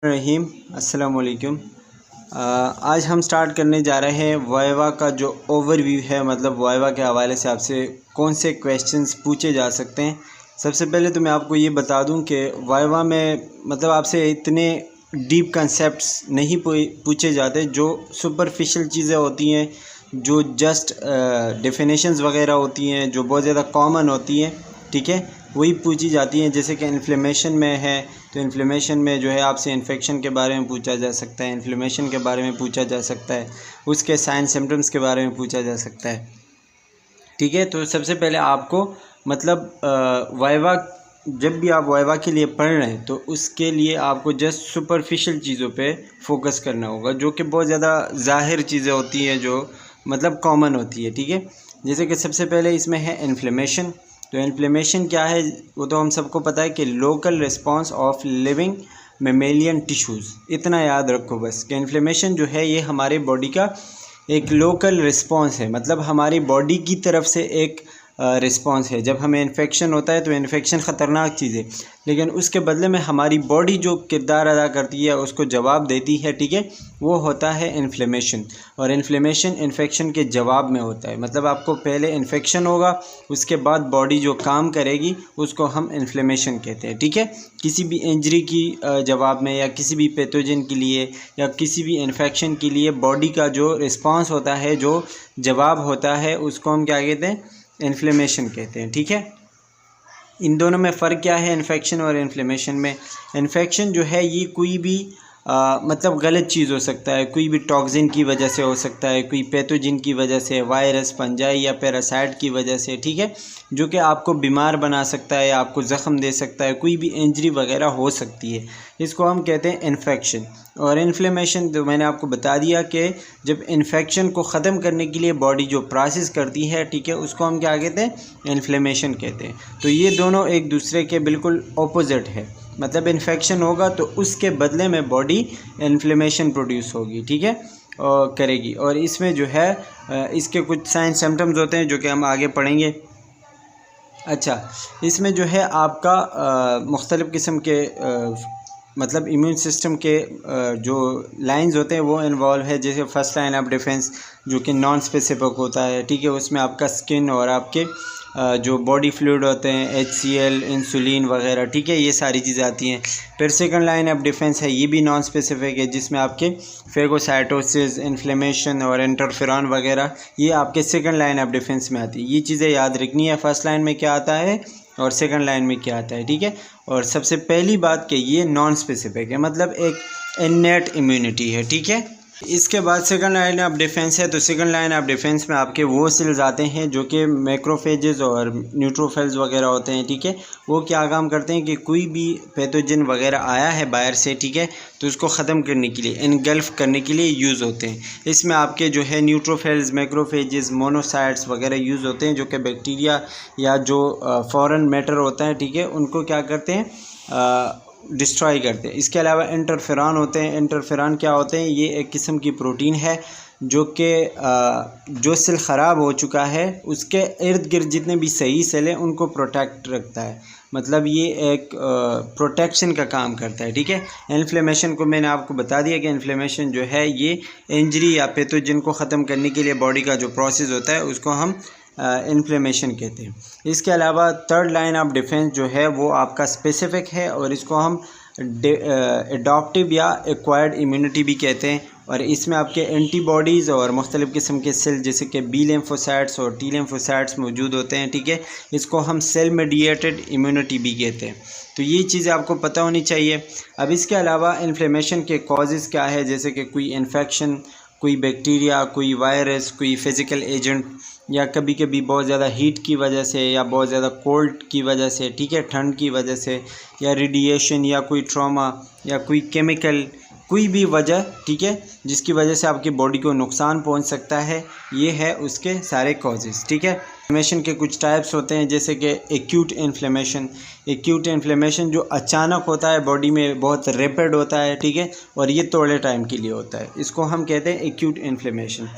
रहीम अस्सलाम वालेकुम। आज हम स्टार्ट करने जा रहे हैं वाइवा का जो ओवरव्यू है, मतलब वाइवा के हवाले से आपसे कौन से क्वेश्चंस पूछे जा सकते हैं। सबसे पहले तो मैं आपको ये बता दूं कि वाइवा में मतलब आपसे इतने डीप कंसेप्ट्स नहीं पूछे जाते। जो सुपरफिशियल चीज़ें होती हैं, जो जस्ट डेफिनेशंस वगैरह होती हैं, जो बहुत ज़्यादा कॉमन होती हैं, ठीक है, वही पूछी जाती हैं। जैसे कि इन्फ्लेमेशन में है तो इन्फ्लेमेशन में जो है आपसे इन्फेक्शन के बारे में पूछा जा सकता है, इन्फ्लेमेशन के बारे में पूछा जा सकता है, उसके साइन सिम्टम्स के बारे में पूछा जा सकता है, ठीक है। तो सबसे पहले आपको मतलब वाइवा, जब भी आप वाइवा के लिए पढ़ रहे हैं तो उसके लिए आपको जस्ट सुपरफिशियल चीज़ों पे फोकस करना होगा, जो कि बहुत ज़्यादा ज़ाहिर चीज़ें होती हैं, जो मतलब कॉमन होती है, ठीक है। जैसे कि सबसे पहले इसमें है इन्फ्लेमेशन। तो इन्फ्लेमेशन क्या है वो तो हम सबको पता है कि local response of living mammalian tissues. इतना याद रखो बस कि इन्फ्लेमेशन जो है ये हमारे बॉडी का एक लोकल रिस्पांस है, मतलब हमारी बॉडी की तरफ से एक रिस्पांस है। जब हमें इन्फेक्शन होता है तो इन्फेक्शन ख़तरनाक चीज़ है, लेकिन उसके बदले में हमारी बॉडी जो किरदार अदा करती है, उसको जवाब देती है, ठीक है, वो होता है इन्फ्लेमेशन। और इन्फ्लेमेशन इन्फेक्शन के जवाब में होता है, मतलब आपको पहले इन्फेक्शन होगा, उसके बाद बॉडी जो काम करेगी उसको हम इन्फ्लेमेशन कहते हैं, ठीक है। किसी भी इंजरी की जवाब में, या किसी भी पैथोजन के लिए, या किसी भी इन्फेक्शन के लिए बॉडी का जो रिस्पॉन्स होता है, जो जवाब होता है, उसको हम क्या कहते हैं, इन्फ्लेमेशन कहते हैं, ठीक है। इन दोनों में फ़र्क क्या है, इन्फेक्शन और इन्फ्लेमेशन में? इन्फेक्शन जो है ये कोई भी मतलब गलत चीज़ हो सकता है, कोई भी टॉक्सिन की वजह से हो सकता है, कोई पैथोजन की वजह से, वायरस, फंजाई या पैरासाइट की वजह से, ठीक है, जो कि आपको बीमार बना सकता है, आपको ज़ख्म दे सकता है, कोई भी इंजरी वगैरह हो सकती है, इसको हम कहते हैं इन्फेक्शन। और इन्फ्लेमेशन तो मैंने आपको बता दिया कि जब इन्फेक्शन को ख़त्म करने के लिए बॉडी जो प्रोसेस करती है, ठीक है, उसको हम क्या कहते हैं, इन्फ्लेमेशन कहते हैं। तो ये दोनों एक दूसरे के बिल्कुल ऑपोजिट है। मतलब इन्फेक्शन होगा तो उसके बदले में बॉडी इन्फ्लेमेशन प्रोड्यूस होगी, ठीक है, और करेगी। और इसमें जो है इसके कुछ साइन सिम्टम्स होते हैं जो कि हम आगे पढ़ेंगे। अच्छा, इसमें जो है आपका मुख्तलिफ़ किस्म के मतलब इम्यून सिस्टम के जो लाइंस होते हैं वो इन्वॉल्व है। जैसे फर्स्ट लाइन ऑफ डिफेंस जो कि नॉन स्पेसिफिक होता है, ठीक है, उसमें आपका स्किन और आपके जो बॉडी फ्लूइड होते हैं, HCl, इंसुलिन वगैरह, ठीक है, ये सारी चीज़ें आती हैं। फिर सेकंड लाइन ऑफ डिफेंस है, ये भी नॉन स्पेसिफिक है, जिसमें आपके फेगोसाइटोसिस, इन्फ्लेमेशन और इंटरफेरॉन वगैरह ये आपके सेकंड लाइन ऑफ डिफेंस में आती है। ये चीज़ें याद रखनी है, फर्स्ट लाइन में क्या आता है और सेकंड लाइन में क्या आता है, ठीक है। और सबसे पहली बात कि ये नॉन स्पेसिफिक है, मतलब एक इननेट इम्यूनिटी है, ठीक है। इसके बाद सेकंड लाइन ऑफ डिफेंस है। तो सेकंड लाइन ऑफ डिफेंस में आपके वो सेल्स आते हैं जो कि मैक्रोफेजेस और न्यूट्रोफिल्स वगैरह होते हैं, ठीक है। वो क्या काम करते हैं कि कोई भी पैथोजन वगैरह आया है बाहर से, ठीक है, तो उसको ख़त्म करने के लिए, इनगल्फ करने के लिए यूज़ होते हैं। इसमें आपके जो है न्यूट्रोफिल्स, मैक्रोफेजेस, मोनोसाइट्स वगैरह यूज़ होते हैं, जो कि बैक्टीरिया या जो फॉरेन मैटर होता है, ठीक है, उनको क्या करते हैं, डिस्ट्रॉय करते हैं। इसके अलावा इंटरफेरॉन होते हैं। इंटरफेरॉन क्या होते हैं, ये एक किस्म की प्रोटीन है जो कि जो सेल ख़राब हो चुका है उसके इर्द गिर्द जितने भी सही सेल हैं उनको प्रोटेक्ट रखता है, मतलब ये एक प्रोटेक्शन का काम करता है, ठीक है। इन्फ्लेमेशन को मैंने आपको बता दिया कि इन्फ्लेमेशन जो है ये इंजरी या पैथोजन को ख़त्म करने के लिए बॉडी का जो प्रोसेस होता है उसको हम इन्फ्लेमेशन कहते हैं। इसके अलावा थर्ड लाइन ऑफ डिफेंस जो है वो आपका स्पेसिफिक है, और इसको हम एडॉप्टिव या एक्वायर्ड इम्यूनिटी भी कहते हैं। और इसमें आपके एंटीबॉडीज़ और मुख्तलिफ़ किस्म के सेल जैसे कि बी लिम्फोसाइट्स और टी लिम्फोसाइट्स मौजूद होते हैं, ठीक है। इसको हम सेल मेडिएटेड इम्यूनिटी भी कहते हैं। तो ये चीज़ें आपको पता होनी चाहिए। अब इसके अलावा इन्फ्लेमेशन के कॉजेज़ क्या है, जैसे कि कोई इन्फेक्शन, कोई बैक्टीरिया, कोई वायरस, कोई फिज़िकल एजेंट, या कभी कभी बहुत ज़्यादा हीट की वजह से, या बहुत ज़्यादा कोल्ड की वजह से, ठीक है, ठंड की वजह से, या रेडिएशन, या कोई ट्रॉमा, या कोई केमिकल, कोई भी वजह, ठीक है, जिसकी वजह से आपकी बॉडी को नुकसान पहुंच सकता है, ये है उसके सारे कॉजेज़, ठीक है। इन्फ्लेमेशन के कुछ टाइप्स होते हैं, जैसे कि एक्यूट इन्फ्लेमेशन। एक्यूट इन्फ्लेमेशन जो अचानक होता है बॉडी में, बहुत रैपिड होता है, ठीक है, और ये थोड़े टाइम के लिए होता है, इसको हम कहते हैं एक्यूट इन्फ्लेमेशन।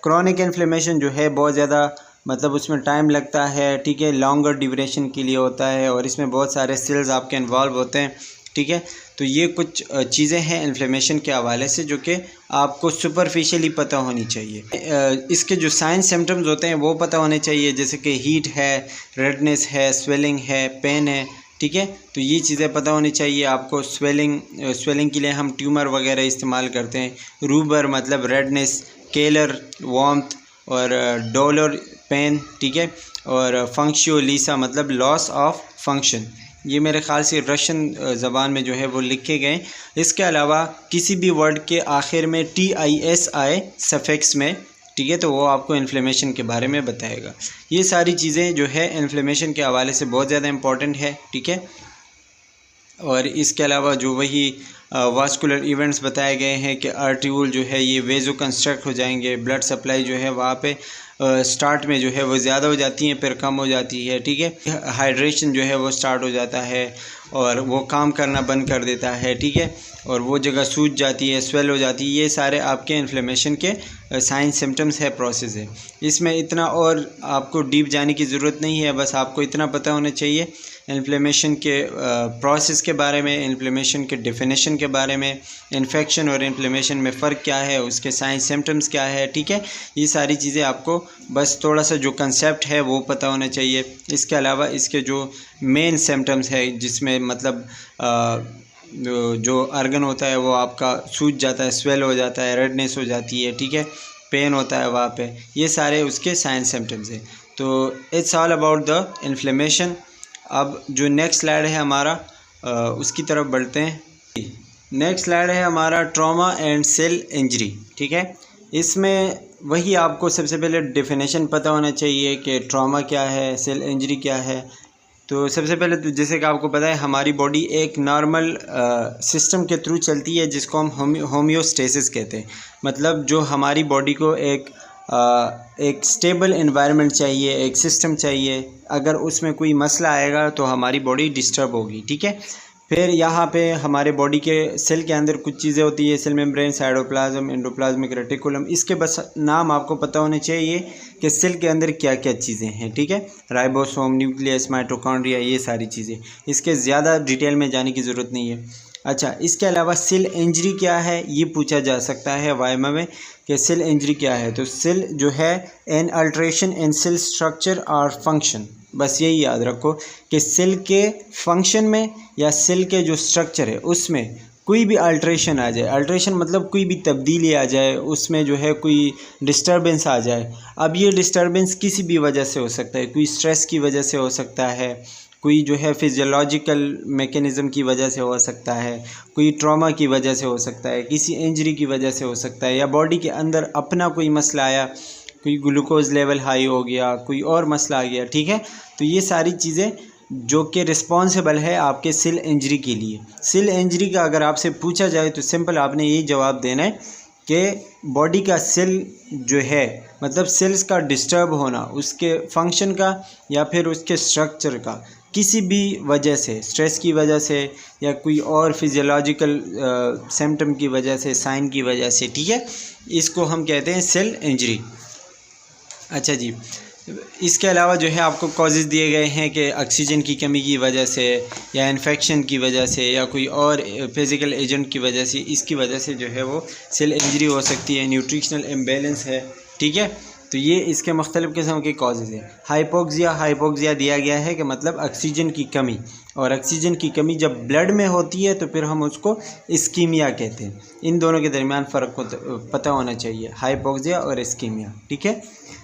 क्रॉनिक इन्फ्लेमेशन जो है बहुत ज़्यादा मतलब उसमें टाइम लगता है, ठीक है, लॉन्गर ड्यूरेशन के लिए होता है, और इसमें बहुत सारे सेल्स आपके इन्वॉल्व होते हैं, ठीक है। तो ये कुछ चीज़ें हैं इन्फ्लेमेशन के हवाले से जो कि आपको सुपरफिशियली पता होनी चाहिए। इसके जो साइन सिम्टम्स होते हैं वो पता होने चाहिए, जैसे कि हीट है, रेडनेस है, स्वेलिंग है, पेन है, ठीक है। तो ये चीज़ें पता होनी चाहिए आपको। स्वेलिंग के लिए हम ट्यूमर वगैरह इस्तेमाल करते हैं। रूबर मतलब रेडनेस, केलर वार्मथ, और डोलर पेन, ठीक है। और फंक्शियोलिसा मतलब लॉस ऑफ फंक्शन। ये मेरे ख़्याल से रशियन ज़बान में जो है वो लिखे गए। इसके अलावा किसी भी वर्ड के आखिर में TIS आए सफिक्स में, ठीक है, तो वो आपको इन्फ्लेमेशन के बारे में बताएगा। ये सारी चीज़ें जो है इन्फ्लेमेशन के हवाले से बहुत ज़्यादा इम्पॉर्टेंट है, ठीक है। और इसके अलावा जो वही वास्कुलर इवेंट्स बताए गए हैं कि आर्ट्रियोल जो है ये वेज़ो कंस्ट्रक्ट हो जाएंगे, ब्लड सप्लाई जो है वहाँ पे स्टार्ट में जो है वो ज़्यादा हो जाती है, फिर कम हो जाती है, ठीक है। हाइड्रेशन जो है वो स्टार्ट हो जाता है और वो काम करना बंद कर देता है, ठीक है। और वो जगह सूज जाती है, स्वेल हो जाती है। ये सारे आपके इन्फ्लेमेशन के साइन सिम्टम्स है, प्रोसेस है। इसमें इतना और आपको डीप जाने की ज़रूरत नहीं है, बस आपको इतना पता होना चाहिए इन्फ्लेमेशन के प्रोसेस के बारे में, इन्फ्लेमेशन के डेफिनेशन के बारे में, इन्फेक्शन और इन्फ्लेमेशन में फ़र्क क्या है, उसके साइन सिम्टम्स क्या है, ठीक है। ये सारी चीज़ें आपको बस थोड़ा सा जो कंसेप्ट है वो पता होना चाहिए। इसके अलावा इसके जो मेन सिम्टम्स है, जिसमें मतलब जो आर्गन होता है वो आपका सूज जाता है, स्वेल हो जाता है, रेडनेस हो जाती है, ठीक है, पेन होता है वहाँ पे, ये सारे उसके साइन सिम्टम्स हैं। तो it's all about the inflammation. अब जो नेक्स्ट स्लाइड है हमारा उसकी तरफ बढ़ते हैं। नेक्स्ट स्लाइड है हमारा ट्रॉमा एंड सेल इंजरी, ठीक है। इसमें वही आपको सबसे पहले डेफिनेशन पता होना चाहिए कि ट्रॉमा क्या है, सेल इंजरी क्या है। तो सबसे पहले तो जैसे कि आपको पता है हमारी बॉडी एक नॉर्मल सिस्टम के थ्रू चलती है जिसको हम होम्योस्टेसिस कहते हैं। मतलब जो हमारी बॉडी को एक स्टेबल एनवायरनमेंट चाहिए, एक सिस्टम चाहिए। अगर उसमें कोई मसला आएगा तो हमारी बॉडी डिस्टर्ब होगी, ठीक है। फिर यहाँ पे हमारे बॉडी के सेल के अंदर कुछ चीज़ें होती है, cell membrane, cytoplasm, endoplasmic reticulum. इसके बस नाम आपको पता होने चाहिए कि सेल के अंदर क्या क्या चीज़ें हैं, ठीक है। राइबोसोम, न्यूक्लियस, माइटोकॉन्ड्रिया, ये सारी चीज़ें। इसके ज़्यादा डिटेल में जाने की ज़रूरत नहीं है। अच्छा, इसके अलावा सेल इंजरी क्या है ये पूछा जा सकता है वाइवा में कि सेल इंजरी क्या है। तो सेल जो है an alteration in cell structure और फंक्शन, बस यही याद रखो कि सेल के फंक्शन में या सेल के जो स्ट्रक्चर है उसमें कोई भी अल्ट्रेशन आ जाए। अल्ट्रेशन मतलब कोई भी तब्दीली आ जाए, उसमें जो है कोई डिस्टर्बेंस आ जाए। अब ये डिस्टर्बेंस किसी भी वजह से हो सकता है, कोई स्ट्रेस की वजह से हो सकता है, कोई जो है फिजियोलॉजिकल मैकेनिज़्म की वजह से हो सकता है, कोई ट्रॉमा की वजह से हो सकता है, किसी इंजरी की वजह से हो सकता है, या बॉडी के अंदर अपना कोई मसला आया, कोई ग्लूकोज लेवल हाई हो गया, कोई और मसला आ गया, ठीक है। तो ये सारी चीज़ें जो कि रिस्पॉन्सिबल है आपके सेल इंजरी के लिए। सेल इंजरी का अगर आपसे पूछा जाए तो सिंपल आपने यही जवाब देना है कि बॉडी का सेल जो है मतलब सेल्स का डिस्टर्ब होना, उसके फंक्शन का या फिर उसके स्ट्रक्चर का किसी भी वजह से, स्ट्रेस की वजह से या कोई और फिजियोलॉजिकल सिम्टम की वजह से, साइन की वजह से, ठीक है, इसको हम कहते हैं सेल इंजरी। अच्छा जी, इसके अलावा जो है आपको कॉजेज़ दिए गए हैं कि ऑक्सीजन की कमी की वजह से या इन्फेक्शन की वजह से या कोई और फिज़िकल एजेंट की वजह से, इसकी वजह से जो है वो सेल इंजरी हो सकती है। न्यूट्रिशनल इम्बैलेंस है, ठीक है। तो ये इसके मुख्तलिफ़ किस्म के कॉजेज़ हैं। हाइपोक्सिया दिया गया है कि मतलब ऑक्सीजन की कमी, और ऑक्सीजन की कमी जब ब्लड में होती है तो फिर हम उसको इस्कीमिया कहते हैं। इन दोनों के दरमियान फ़र्क को पता होना चाहिए, हाइपोक्सिया और इस्कीमिया, ठीक है।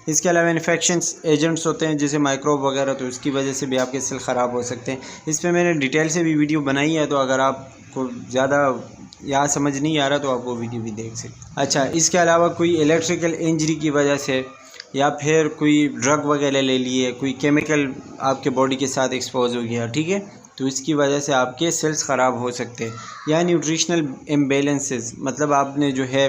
इसके अलावा इन्फेक्शंस एजेंट्स होते हैं जैसे माइक्रोब वगैरह, तो उसकी वजह से भी आपके सेल ख़राब हो सकते हैं। इस पर मैंने डिटेल से भी वीडियो बनाई है, तो अगर आपको ज़्यादा यहाँ समझ नहीं आ रहा तो आप वो वीडियो भी देख सकते। अच्छा, इसके अलावा कोई इलेक्ट्रिकल इंजरी की वजह से या फिर कोई ड्रग वगैरह ले लिए, कोई केमिकल आपके बॉडी के साथ एक्सपोज हो गया, ठीक है, तो इसकी वजह से आपके सेल्स ख़राब हो सकते हैं। या न्यूट्रिशनल इम्बैलेंसेस, मतलब आपने जो है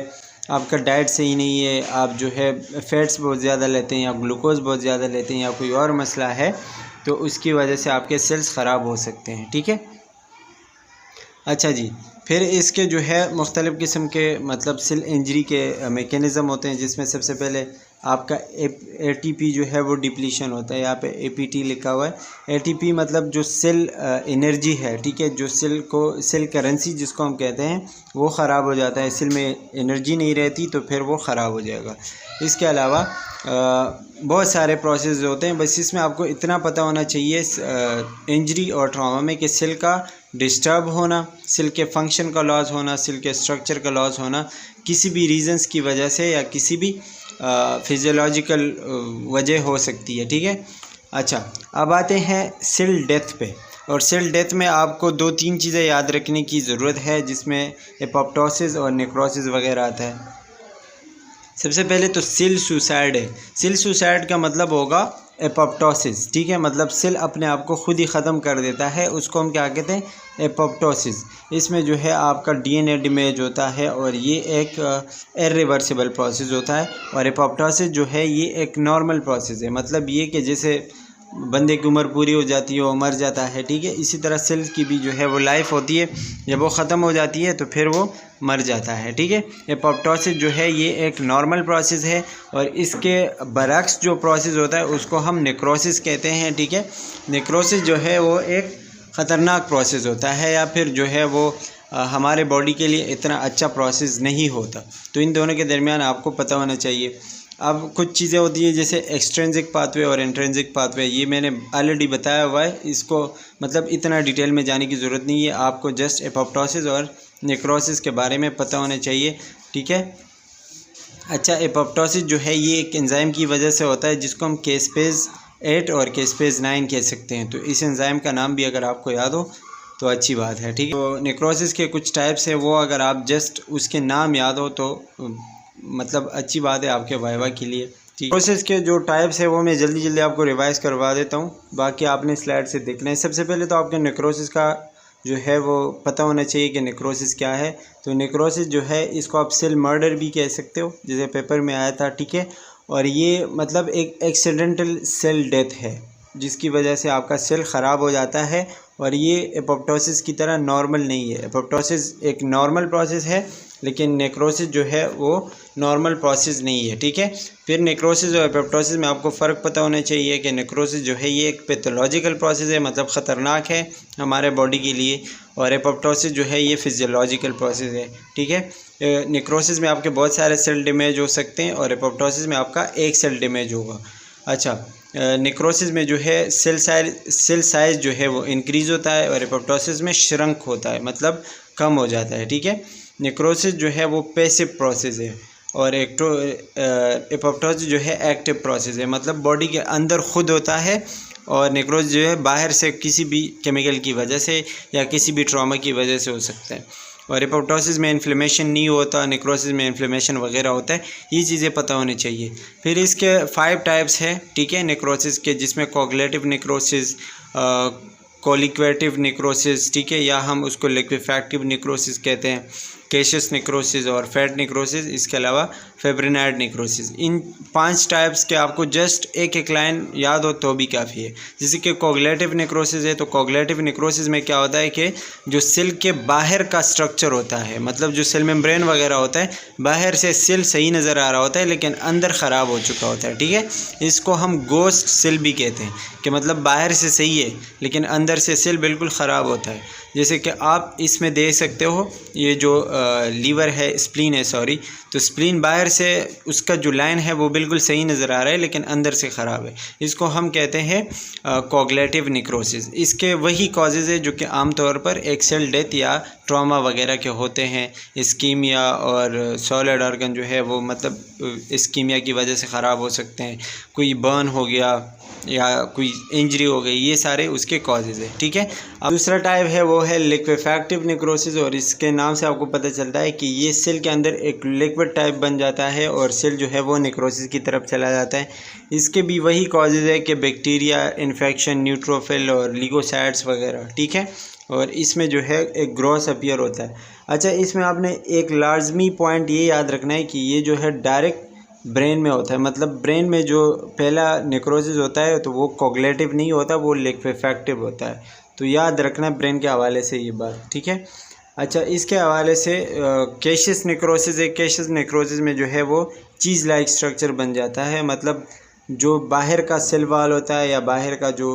आपका डाइट सही नहीं है, आप जो है फैट्स बहुत ज़्यादा लेते हैं या ग्लूकोज बहुत ज़्यादा लेते हैं या कोई और मसला है, तो उसकी वजह से आपके सेल्स ख़राब हो सकते हैं, ठीक है। अच्छा जी, फिर इसके जो है मुख्तलिफ़ किस्म के मतलब सेल इंजरी के मेकनिज़म होते हैं, जिसमें सबसे पहले आपका ATP जो है वो डिप्लीशन होता है। यहाँ पे APT लिखा हुआ है। ATP मतलब जो सेल एनर्जी है, ठीक है, जो सेल करेंसी जिसको हम कहते हैं वो ख़राब हो जाता है। सेल में एनर्जी नहीं रहती तो फिर वो ख़राब हो जाएगा। इसके अलावा बहुत सारे प्रोसेस होते हैं, बस इसमें आपको इतना पता होना चाहिए इंजरी और ट्रॉमा में कि सेल का डिस्टर्ब होना, सेल के फंक्शन का लॉस होना, सेल के स्ट्रक्चर का लॉस होना किसी भी रीज़न्स की वजह से या किसी भी फिजियोलॉजिकल वजह हो सकती है, ठीक है। अच्छा, अब आते हैं सेल डेथ पे। और सेल डेथ में आपको 2-3 चीज़ें याद रखने की ज़रूरत है, जिसमें एपोप्टोसिस और नेक्रोसिस वगैरह आता है। सबसे पहले तो सेल सुसाइड है। सेल सुसाइड का मतलब होगा एपोप्टोसिस, ठीक है, मतलब सेल अपने आप को खुद ही ख़त्म कर देता है, उसको हम क्या कहते हैं, एपोप्टोसिस। इसमें जो है आपका DNA डैमेज होता है और ये एक इरिवर्सिबल प्रोसेस होता है। और एपोप्टोसिस जो है ये एक नॉर्मल प्रोसेस है, मतलब ये कि जैसे बंदे की उम्र पूरी हो जाती है वो मर जाता है, ठीक है, इसी तरह सेल की भी जो है वो लाइफ होती है, जब वो ख़त्म हो जाती है तो फिर वो मर जाता है, ठीक है। एपोप्टोसिस जो है ये एक नॉर्मल प्रोसेस है और इसके बरक्स जो प्रोसेस होता है उसको हम नेक्रोसिस कहते हैं, ठीक है। नेक्रोसिस जो है वो एक ख़तरनाक प्रोसेस होता है या फिर जो है वो हमारे बॉडी के लिए इतना अच्छा प्रोसेस नहीं होता। तो इन दोनों के दरमियान आपको पता होना चाहिए। अब कुछ चीज़ें होती है जैसे एक्सट्रिंसिक पाथवे और इंट्रिंसिक पाथवे, ये मैंने ऑलरेडी बताया हुआ है, इसको मतलब इतना डिटेल में जाने की ज़रूरत नहीं है, आपको जस्ट एपोप्टोसिस और नेक्रोसिस के बारे में पता होना चाहिए, ठीक है। अच्छा, एपोप्टोसिस जो है ये एक एंजाइम की वजह से होता है जिसको हम केस्पेज़ 8 और केस्पेज़ 9 कह सकते हैं। तो इस एंजाइम का नाम भी अगर आपको याद हो तो अच्छी बात है, ठीक है। तो नेक्रोसिस के कुछ टाइप्स है, वो अगर आप जस्ट उसके नाम याद हो तो मतलब अच्छी बात है आपके वाइवा के लिए, ठीक। प्रोसेस के जो टाइप्स है वो मैं जल्दी जल्दी आपको रिवाइज़ करवा देता हूँ, बाकी आपने स्लाइड से देखना है। सबसे पहले तो आपके नेक्रोसिस का जो है वो पता होना चाहिए कि नेक्रोसिस क्या है। तो नेक्रोसिस जो है इसको आप सेल मर्डर भी कह सकते हो, जैसे पेपर में आया था, ठीक है। और ये मतलब एक एक्सीडेंटल सेल डेथ है जिसकी वजह से आपका सेल ख़राब हो जाता है और ये एपोप्टोसिस की तरह नॉर्मल नहीं है। एपोप्टोसिस एक नॉर्मल प्रोसेस है लेकिन नेक्रोसिस जो है वो नॉर्मल प्रोसेस नहीं है, ठीक है। फिर नेक्रोसिस और एपोप्टोसिस में आपको फ़र्क पता होना चाहिए कि नेक्रोसिस जो है ये एक पैथोलॉजिकल प्रोसेस है, मतलब ख़तरनाक है हमारे बॉडी के लिए, और एपोप्टोसिस जो है ये फिजियोलॉजिकल प्रोसेस है, ठीक है। नेक्रोसिस में आपके बहुत सारे सेल डैमेज हो सकते हैं और एपोप्टोसिस में आपका एक सेल डैमेज होगा। अच्छा, नेक्रोसिस में जो है सेल साइज़ जो है वो इंक्रीज़ होता है और एपोप्टोसिस में श्रंक होता है, मतलब कम हो जाता है, ठीक है। नेक्रोसिस जो है वो पैसिव प्रोसेस है और एपोप्टोसिस जो है एक्टिव प्रोसेस है, मतलब बॉडी के अंदर खुद होता है। और नेक्रोसिस जो है बाहर से किसी भी केमिकल की वजह से या किसी भी ट्रॉमा की वजह से हो सकता है। और एपोप्टोसिस में इन्फ्लेमेशन नहीं होता, नेक्रोसिस में इन्फ्लेमेशन वगैरह होता है, ये चीज़ें पता होनी चाहिए। फिर इसके 5 टाइप्स हैं, ठीक है, नेक्रोसिस के, जिसमें कोगुलेटिव नेक्रोसिस, कोलिक्वेटिव नेक्रोसिस, ठीक है, या हम उसको लिक्विफैक्टिव नेक्रोसिस कहते हैं, केशियस नेक्रोसिस और फैट नेक्रोसिस, इसके अलावा फेब्रिनाइड नेक्रोसिस। इन 5 टाइप्स के आपको जस्ट एक लाइन याद हो तो भी काफ़ी है। जैसे कि कोगुलेटिव नेक्रोसिस है, तो कोगुलेटिव नेक्रोसिस में क्या होता है कि जो सेल के बाहर का स्ट्रक्चर होता है, मतलब जो सेल मेम्ब्रेन वगैरह होता है, बाहर से सेल सही नज़र आ रहा होता है लेकिन अंदर ख़राब हो चुका होता है, ठीक है। इसको हम गोस्ट सेल भी कहते हैं कि मतलब बाहर से सही है लेकिन अंदर से सेल बिल्कुल ख़राब होता है। जैसे कि आप इसमें देख सकते हो, ये जो लीवर है, स्प्लीन है, सॉरी, तो स्प्लीन बाहर से उसका जो लाइन है वो बिल्कुल सही नज़र आ रहा है लेकिन अंदर से ख़राब है, इसको हम कहते हैं कोगुलेटिव नेक्रोसिस। इसके वही कॉजेज़ है जो कि आमतौर पर एक सेल डेथ या ट्रॉमा वगैरह के होते हैं। इस्कीमिया और सॉलिड ऑर्गन जो है वो मतलब इस्कीमिया की वजह से ख़राब हो सकते हैं, कोई बर्न हो गया या कोई इंजरी हो गई, ये सारे उसके कॉजेज़ है, ठीक है। अब दूसरा टाइप है वो है लिक्विफैक्टिव नेक्रोसिस, और इसके नाम से आपको पता चलता है कि ये सेल के अंदर एक लिक्विड टाइप बन जाता है और सेल जो है वो नेक्रोसिस की तरफ चला जाता है। इसके भी वही कॉजेज़ है कि बैक्टीरिया इन्फेक्शन, न्यूट्रोफिल और लिगोसाइट्स वगैरह, ठीक है। और इसमें जो है एक ग्रॉस अपीयर होता है। अच्छा, इसमें आपने एक लाजमी पॉइंट ये याद रखना है कि ये जो है डायरेक्ट ब्रेन में होता है, मतलब ब्रेन में जो पहला नेक्रोसिस होता है तो वो कोगुलेटिव नहीं होता, वो लिक्विफैक्टिव होता है। तो याद रखना ब्रेन के हवाले से ये बात, ठीक है। अच्छा, इसके हवाले से कैशियस नेक्रोसिस है। कैशियस नेक्रोसिस में जो है वो चीज़ लाइक स्ट्रक्चर बन जाता है, मतलब जो बाहर का सेल वाल होता है या बाहर का जो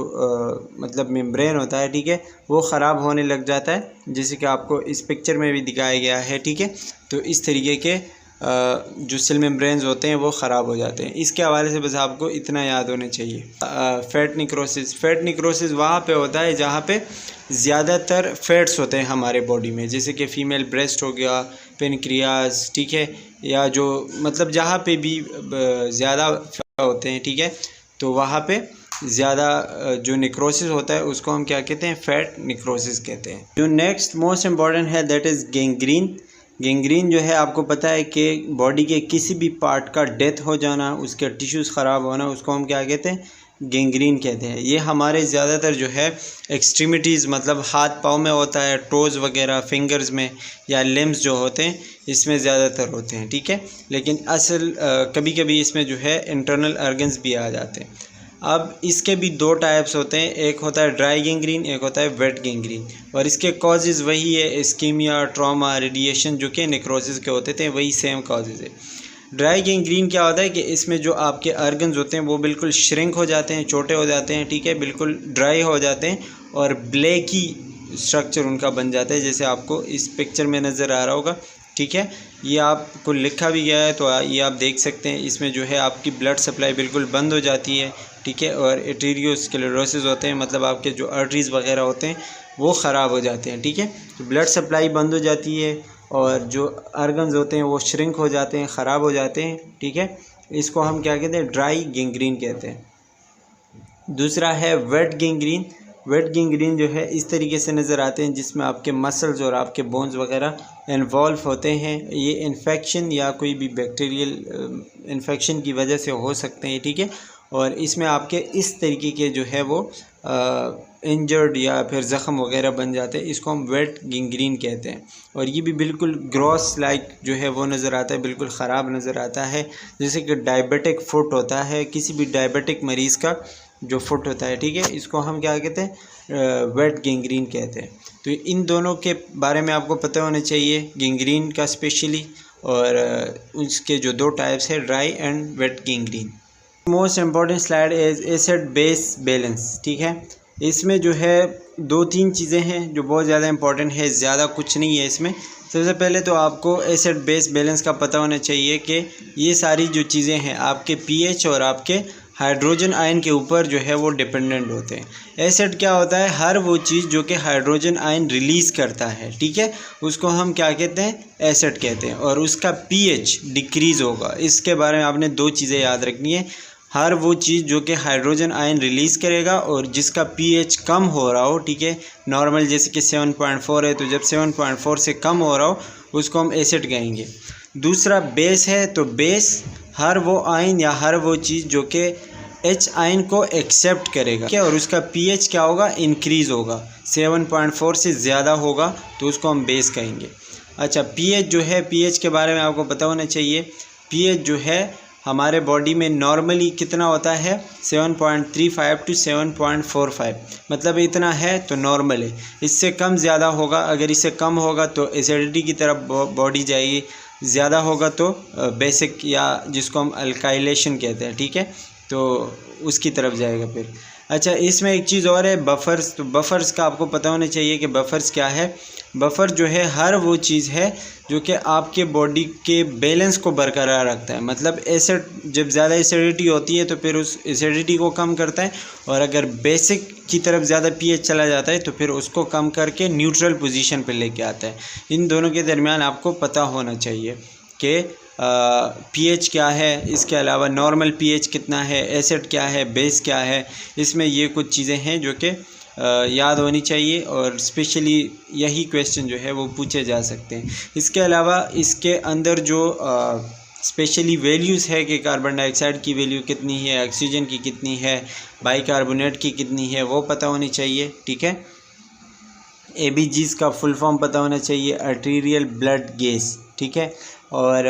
मतलब मेम्ब्रेन होता है, ठीक है, वो ख़राब होने लग जाता है, जैसे कि आपको इस पिक्चर में भी दिखाया गया है, ठीक है। तो इस तरीके के जो सेल मेम्ब्रेन्स होते हैं वो ख़राब हो जाते हैं। इसके हवाले से बस आपको इतना याद होना चाहिए। Fat necrosis. फैट निक्रोसिस वहाँ पे होता है जहाँ पे ज़्यादातर फैट्स होते हैं हमारे बॉडी में, जैसे कि फ़ीमेल ब्रेस्ट हो गया, पेनक्रियाज, ठीक है, या जो मतलब जहाँ पे भी ज़्यादा होते हैं, ठीक है, तो वहाँ पे ज़्यादा जो निक्रोसिस होता है उसको हम क्या कहते हैं, फैट निक्रोसिस कहते हैं। जो नेक्स्ट मोस्ट इम्पॉर्टेंट है दैट इज़ गैंग्रीन। गैंग्रीन जो है आपको पता है कि बॉडी के किसी भी पार्ट का डेथ हो जाना, उसके टिश्यूज़ ख़राब होना, उसको हम क्या कहते हैं, गैंग्रीन कहते हैं। ये हमारे ज़्यादातर जो है एक्सट्रीमिटीज़ मतलब हाथ पाँव में होता है, टोज़ वगैरह, फिंगर्स में या लिम्स जो होते हैं इसमें ज़्यादातर होते हैं, ठीक है। लेकिन असल कभी कभी इसमें जो है इंटरनल ऑर्गन्स भी आ जाते हैं। अब इसके भी दो टाइप्स होते हैं, एक होता है ड्राई गैंग्रीन, एक होता है वेट गैंग्रीन, और इसके कॉजेज़ वही है, इस्कीमिया, ट्रॉमा, रेडिएशन, जो कि नेक्रोसिस के होते थे, वही सेम कॉजेज़ है। ड्राई गैंग्रीन क्या होता है कि इसमें जो आपके ऑर्गन्स होते हैं वो बिल्कुल श्रिंक हो जाते हैं, छोटे हो जाते हैं, ठीक है, बिल्कुल ड्राई हो जाते हैं और ब्लैक ही स्ट्रक्चर उनका बन जाता है, जैसे आपको इस पिक्चर में नज़र आ रहा होगा, ठीक है। ये आपको लिखा भी गया है, तो ये आप देख सकते हैं। इसमें जो है आपकी ब्लड सप्लाई बिल्कुल बंद हो जाती है, ठीक है, और आर्टेरियोस्क्लेरोसिस होते हैं, मतलब आपके जो आर्टरीज़ वगैरह होते हैं वो ख़राब हो जाते हैं, ठीक है। तो ब्लड सप्लाई बंद हो जाती है और जो ऑर्गन्स होते हैं वो श्रिंक हो जाते हैं, ख़राब हो जाते हैं, ठीक है। इसको हम क्या कहते हैं, ड्राई गैंग्रीन कहते हैं। दूसरा है वेट गैंग्रीन। वेट गैंग्रीन जो है इस तरीके से नज़र आते हैं जिसमें आपके मसल्स और आपके बोन्स वगैरह इन्वॉल्व होते हैं। ये इन्फेक्शन या कोई भी बैक्टीरियल इन्फेक्शन की वजह से हो सकते हैं, ठीक है, और इसमें आपके इस तरीके के जो है वो इंजर्ड या फिर ज़ख़म वगैरह बन जाते हैं, इसको हम वेट गैंग्रीन कहते हैं। और ये भी बिल्कुल ग्रॉस लाइक जो है वो नज़र आता है, बिल्कुल ख़राब नज़र आता है, जैसे कि डायबिटिक फुट होता है, किसी भी डायबिटिक मरीज़ का जो फुट होता है, ठीक है, इसको हम क्या कहते हैं, वेट गैंग्रीन कहते हैं। तो इन दोनों के बारे में आपको पता होना चाहिए, गैंग्रीन का स्पेशली, और उसके जो दो टाइप्स है, dry and wait gangrene. Most important slide is acid base balance, ठीक है। इसमें जो है दो तीन चीज़ें हैं जो बहुत ज़्यादा इंपॉर्टेंट है, ज़्यादा कुछ नहीं है इसमें। सबसे पहले तो आपको एसिड बेस बैलेंस का पता होना चाहिए कि ये सारी जो चीज़ें हैं आपके पीएच और आपके हाइड्रोजन आयन के ऊपर जो है वो डिपेंडेंट होते हैं। एसिड क्या होता है, हर वो चीज़ जो कि हाइड्रोजन आयन रिलीज़ करता है, ठीक है, उसको हम क्या कहते हैं, एसिड कहते हैं, और उसका पीएच डिक्रीज़ होगा। इसके बारे में आपने दो चीज़ें याद रखनी है, हर वो चीज़ जो कि हाइड्रोजन आयन रिलीज़ करेगा और जिसका पीएच कम हो रहा हो, ठीक है, नॉर्मल जैसे कि 7.4 है, तो जब 7.4 से कम हो रहा हो उसको हम एसिड कहेंगे। दूसरा बेस है, तो बेस हर वो आयन या हर वो चीज़ जो कि H आयन को एक्सेप्ट करेगा, क्या, और उसका पीएच क्या होगा, इंक्रीज़ होगा, 7.4 से ज़्यादा होगा तो उसको हम बेस कहेंगे। अच्छा, पीएच जो है, पीएच के बारे में आपको पता होना चाहिए। पीएच जो है हमारे बॉडी में नॉर्मली कितना होता है, 7.35 टू 7.45, मतलब इतना है तो नॉर्मल है। इससे कम ज़्यादा होगा, अगर इससे कम होगा तो एसिडिटी की तरफ बॉडी जाएगी, ज़्यादा होगा तो बेसिक या जिसको हम अल्काइलेशन कहते हैं, ठीक है, तो उसकी तरफ जाएगा फिर। अच्छा, इसमें एक चीज़ और है, बफ़र्स। तो बफ़र्स का आपको पता होना चाहिए कि बफ़र्स क्या है। बफ़र जो है हर वो चीज़ है जो कि आपके बॉडी के बैलेंस को बरकरार रखता है, मतलब एसिड जब ज़्यादा एसिडिटी होती है तो फिर उस एसिडिटी को कम करता है, और अगर बेसिक की तरफ ज़्यादा पीएच चला जाता है तो फिर उसको कम करके न्यूट्रल पोजीशन पे लेके आता है। इन दोनों के दरमियान आपको पता होना चाहिए कि पीएच क्या है, इसके अलावा नॉर्मल पीएच कितना है, एसिड क्या है, बेस क्या है। इसमें ये कुछ चीज़ें हैं जो कि याद होनी चाहिए, और स्पेशली यही क्वेश्चन जो है वो पूछे जा सकते हैं। इसके अलावा इसके अंदर जो स्पेशली वैल्यूज़ है कि कार्बन डाइऑक्साइड की वैल्यू कितनी है, ऑक्सीजन की कितनी है, बाइकार्बोनेट की कितनी है, वो पता होनी चाहिए, ठीक है। ABGs का फुल फॉर्म पता होना चाहिए, आर्टीरियल ब्लड गेज, ठीक। ठीक है। और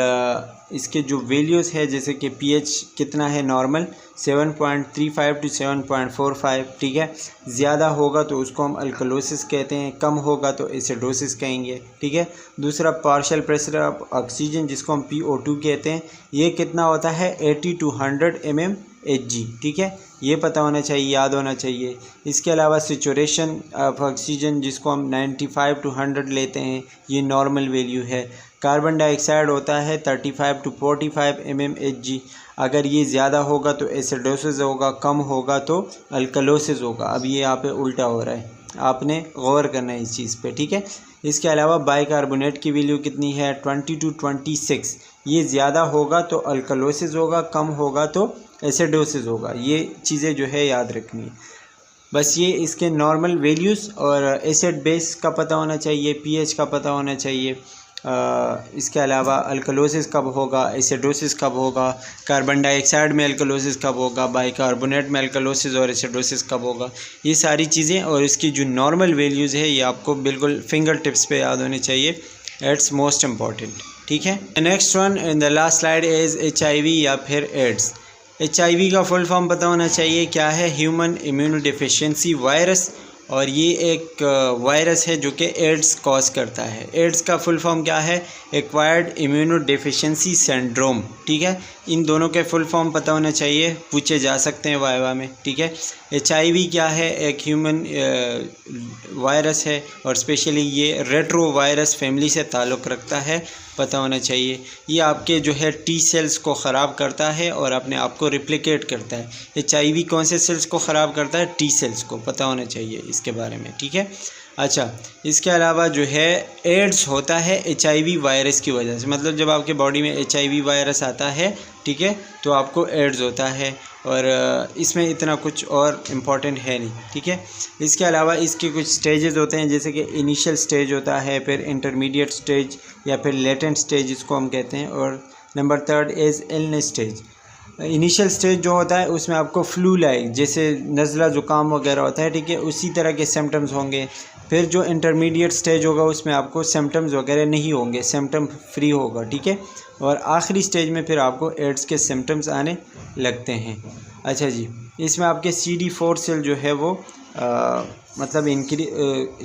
इसके जो वैल्यूज़ है जैसे कि pH कितना है नॉर्मल 7.35 टू 7.45, ठीक है। ज़्यादा होगा तो उसको हम अल्कलोसिस कहते हैं, कम होगा तो एसिडोसिस कहेंगे, ठीक है। दूसरा पार्शियल प्रेशर ऑफ ऑक्सीजन जिसको हम PO2 कहते हैं, ये कितना होता है 80 टू 100 mmHg, ठीक है। ये पता होना चाहिए, याद होना चाहिए। इसके अलावा सेचुरेशन ऑफ ऑक्सीजन जिसको हम 95 टू 100 लेते हैं, ये नॉर्मल वैल्यू है। कार्बन डाइऑक्साइड होता है 35 टू 45 mmHg। अगर ये ज़्यादा होगा तो एसिडोसिस होगा, कम होगा तो अल्कलोसिस होगा। अब ये यहाँ पे उल्टा हो रहा है, आपने गौर करना है इस चीज़ पे, ठीक है। इसके अलावा बाइकार्बोनेट की वैल्यू कितनी है 20 टू 26। ये ज़्यादा होगा तो अल्कलोसिस होगा, कम होगा तो एसिडोसिस होगा। ये चीज़ें जो है याद रखनी है। बस ये इसके नॉर्मल वैल्यूज़ और एसिड बेस का पता होना चाहिए, pH का पता होना चाहिए। इसके अलावा अल्कलोसिस कब होगा, एसिडोसिस कब होगा, कार्बन डाइऑक्साइड में अल्कलोसिस कब होगा, बाइकार्बोनेट में अल्कलोसिस और एसिडोसिस कब होगा, ये सारी चीज़ें और इसकी जो नॉर्मल वैल्यूज़ है ये आपको बिल्कुल फिंगर टिप्स पे याद होनी चाहिए। इट्स मोस्ट इम्पॉर्टेंट, ठीक है। Next one in the last slide is HIV या फिर एड्स। HIV का फुल फॉर्म पता होना चाहिए, क्या है, ह्यूमन इम्यूनोडेफिशिएंसी वायरस, और ये एक वायरस है जो कि एड्स कॉज करता है। एड्स का फुल फॉर्म क्या है, एक्वायर्ड इम्यूनोडेफिशिएंसी सिंड्रोम, ठीक है। इन दोनों के फुल फॉर्म पता होना चाहिए, पूछे जा सकते हैं वाइवा में, ठीक है। HIV क्या है, एक ह्यूमन वायरस है और स्पेशली ये रेट्रो वायरस फैमिली से ताल्लुक़ रखता है, पता होना चाहिए। ये आपके जो है T सेल्स को ख़राब करता है और अपने आप को रिप्लिकेट करता है। HIV कौन से सेल्स को ख़राब करता है, T सेल्स को, पता होना चाहिए इसके बारे में, ठीक है। अच्छा, इसके अलावा जो है एड्स होता है HIV वायरस की वजह से, मतलब जब आपके बॉडी में HIV वायरस आता है, ठीक है, तो आपको एड्स होता है और इसमें इतना कुछ और इम्पॉर्टेंट है नहीं, ठीक है। इसके अलावा इसके कुछ स्टेजेस होते हैं, जैसे कि इनिशियल स्टेज होता है, फिर इंटरमीडिएट स्टेज या फिर लेटेंट स्टेज इसको हम कहते हैं, और number 3 is illness stage. Initial stage जो होता है उसमें आपको फ्लू लाइक जैसे नज़ला ज़ुकाम वगैरह होता है, ठीक है, उसी तरह के सिम्टम्स होंगे। फिर जो इंटरमीडिएट स्टेज होगा उसमें आपको सिम्टम्स वगैरह नहीं होंगे, सिम्टम फ्री होगा, ठीक है। और आखिरी स्टेज में फिर आपको एड्स के सिम्टम्स आने लगते हैं। अच्छा जी, इसमें आपके CD4 सेल जो है वो मतलब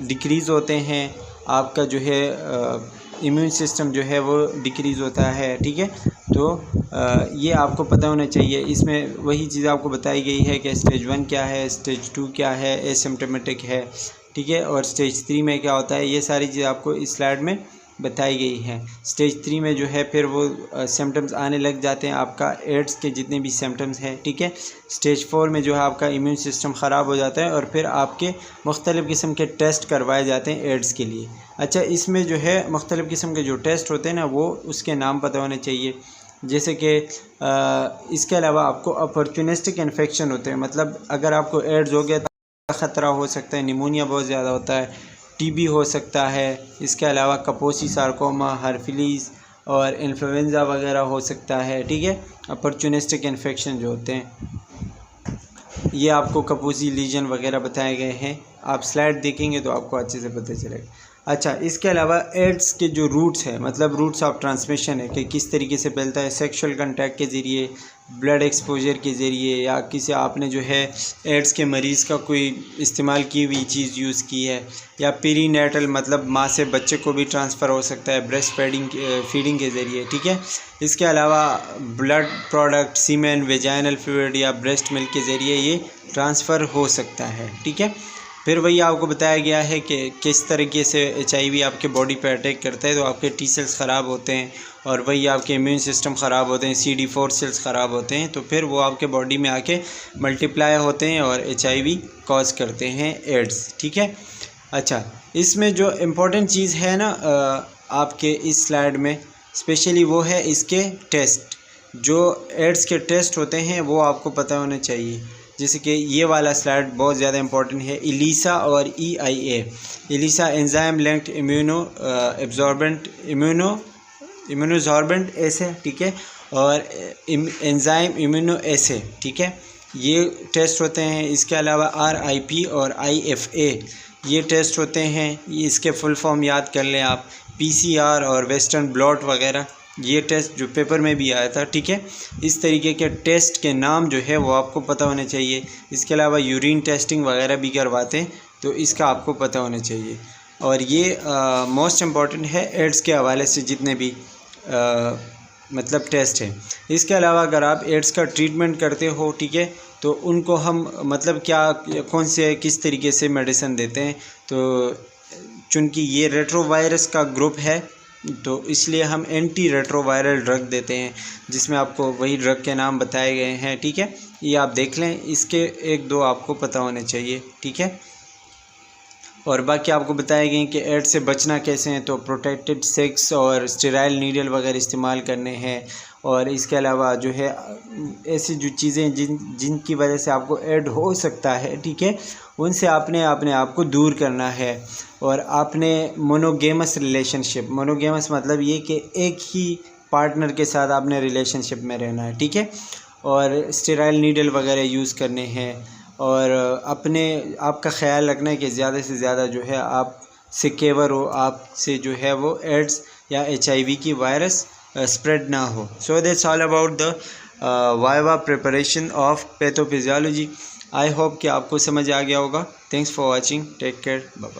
डिक्रीज़ होते हैं, आपका जो है इम्यून सिस्टम जो है वो डिक्रीज़ होता है, ठीक है। तो ये आपको पता होना चाहिए। इसमें वही चीज़ आपको बताई गई है कि स्टेज 1 क्या है, स्टेज 2 क्या है, एसिम्प्टोमेटिक है, ठीक है, और स्टेज 3 में क्या होता है, ये सारी चीज़ आपको इस स्लाइड में बताई गई है। स्टेज 3 में जो है फिर वो सिम्टम्स आने लग जाते हैं, आपका एड्स के जितने भी सिम्टम्स हैं, ठीक है। स्टेज 4 में जो है आपका इम्यून सिस्टम ख़राब हो जाता है और फिर आपके मुख्तलिफ़ किस्म के टेस्ट करवाए जाते हैं एड्स के लिए। अच्छा, इसमें जो है मुख्तलिफ़ किस्म के जो टेस्ट होते हैं ना, वो उसके नाम पता होने चाहिए। जैसे कि इसके अलावा आपको अपॉर्चुनिस्टिक इन्फेक्शन होते हैं, मतलब अगर आपको एड्स हो गया तो ख़तरा हो सकता है, निमोनिया बहुत ज़्यादा होता है, TB हो सकता है। इसके अलावा कपोसी सार्कोमा, हर्फिलीज़ और इन्फ्लुएंज़ा वगैरह हो सकता है, ठीक है। अपॉर्चुनिस्टिक इन्फेक्शन जो होते हैं, ये आपको कपोसी लीजन वगैरह बताए गए हैं। आप स्लाइड देखेंगे तो आपको अच्छे से पता चलेगा। अच्छा, इसके अलावा एड्स के जो रूट्स है, मतलब रूट्स ऑफ ट्रांसमिशन है कि किस तरीके से फैलता है, सेक्सुअल कांटेक्ट के ज़रिए, ब्लड एक्सपोजर के ज़रिए, या किसी आपने जो है एड्स के मरीज़ का कोई इस्तेमाल की हुई चीज़ यूज़ की है, या पेरीनेटल मतलब माँ से बच्चे को भी ट्रांसफ़र हो सकता है ब्रेस्ट फीडिंग के ज़रिए, ठीक है। इसके अलावा ब्लड प्रोडक्ट, सीमेन, वेजाइनल फ्लूइड या ब्रेस्ट मिल्क के ज़रिए ये ट्रांसफ़र हो सकता है, ठीक है। फिर वही आपको बताया गया है कि किस तरीके से HIV आपके बॉडी पे अटैक करता है, तो आपके T सेल्स ख़राब होते हैं और वही आपके इम्यून सिस्टम ख़राब होते हैं, CD4 सेल्स ख़राब होते हैं, तो फिर वो आपके बॉडी में आके मल्टीप्लाई होते हैं और HIV कॉज करते हैं एड्स, ठीक है। अच्छा, इसमें जो इम्पोर्टेंट चीज़ है ना आपके इस स्लाइड में स्पेशली वो है इसके टेस्ट। जो एड्स के टेस्ट होते हैं वो आपको पता होना चाहिए। जैसे कि ये वाला स्लाइड बहुत ज़्यादा इंपॉर्टेंट है, ELISA और EIA। ELISA enzyme linked immunosorbent assay, ठीक है, और एंजाइम इम्यूनो एसे, ठीक है, ये टेस्ट होते हैं। इसके अलावा RIP और IFA ये टेस्ट होते हैं। इसके फुल फॉर्म याद कर लें आप, PCR और वेस्टर्न ब्लॉट वगैरह, ये टेस्ट जो पेपर में भी आया था, ठीक है। इस तरीके के टेस्ट के नाम जो है वो आपको पता होने चाहिए। इसके अलावा यूरिन टेस्टिंग वगैरह भी करवाते हैं, तो इसका आपको पता होना चाहिए। और ये मोस्ट इम्पॉर्टेंट है एड्स के हवाले से जितने भी मतलब टेस्ट हैं। इसके अलावा अगर आप एड्स का ट्रीटमेंट करते हो, ठीक है, तो उनको हम मतलब कौन से किस तरीके से मेडिसिन देते हैं, तो चूँकि ये रेट्रोवायरस का ग्रुप है तो इसलिए हम एंटी रेट्रोवायरल ड्रग देते हैं, जिसमें आपको वही ड्रग के नाम बताए गए हैं, ठीक है। ये आप देख लें, इसके 1-2 आपको पता होने चाहिए, ठीक है। और बाकी आपको बताए गए कि एड्स से बचना कैसे हैं, तो प्रोटेक्टेड सेक्स और स्टेराइल नीडल वगैरह इस्तेमाल करने हैं। और इसके अलावा जो है ऐसी जो चीज़ें जिनकी वजह से आपको एड हो सकता है, ठीक है, उनसे आपने अपने आप को दूर करना है। और आपने मोनोगेमस रिलेशनशिप, मोनोगेमस मतलब ये कि एक ही पार्टनर के साथ आपने रिलेशनशिप में रहना है, ठीक है। और स्टेराइल नीडल वगैरह यूज़ करने हैं। और आपका ख्याल रखना है कि ज़्यादा से ज़्यादा जो है आप सिक्योर हो, आपसे जो है वो एड्स या HIV की वायरस स्प्रेड ना हो। So that's all about the viva preparation of pathophysiology. I hope कि आपको समझ आ गया होगा। Thanks for watching, take care, bye bye.